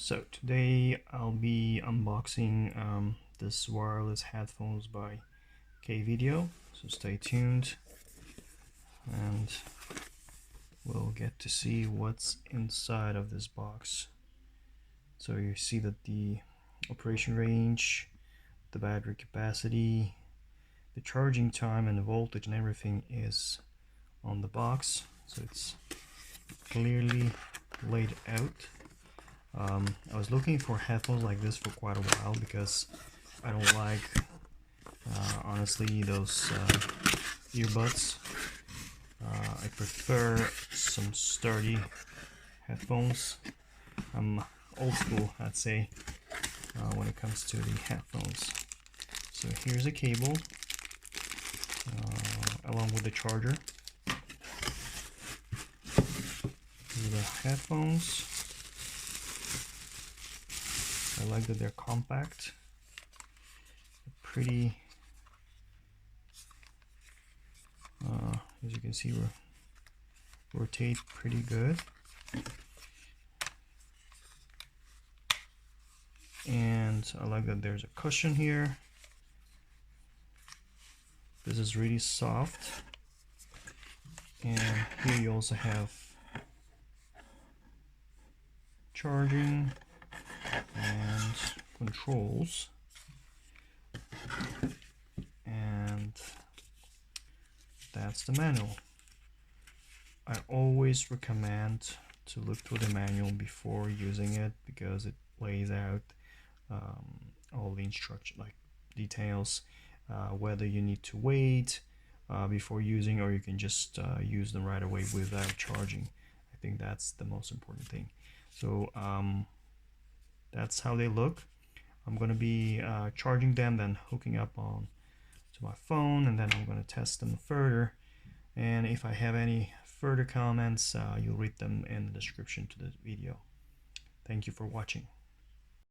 So today I'll be unboxing this wireless headphones by Kvidio, so stay tuned and we'll get to see what's inside of this box. So you see that the operation range, the battery capacity, the charging time and the voltage and everything is on the box, so it's clearly laid out. I was looking for headphones like this for quite a while because I don't like, honestly, those earbuds. I prefer some sturdy headphones. I'm old school, I'd say, when it comes to the headphones. So here's a cable along with the charger. These are the headphones. I like that they're compact, pretty, as you can see, rotate pretty good, and I like that there's a cushion here. This is really soft, and here you also have charging and controls, and that's the manual. I always recommend to look through the manual before using it because it lays out all the instruction, like details, whether you need to wait before using, or you can just use them right away without charging. I think that's the most important thing. So that's how they look. I'm going to be charging them, then hooking up on to my phone, and then I'm going to test them further. And if I have any further comments, you'll read them in the description to the video. Thank you for watching.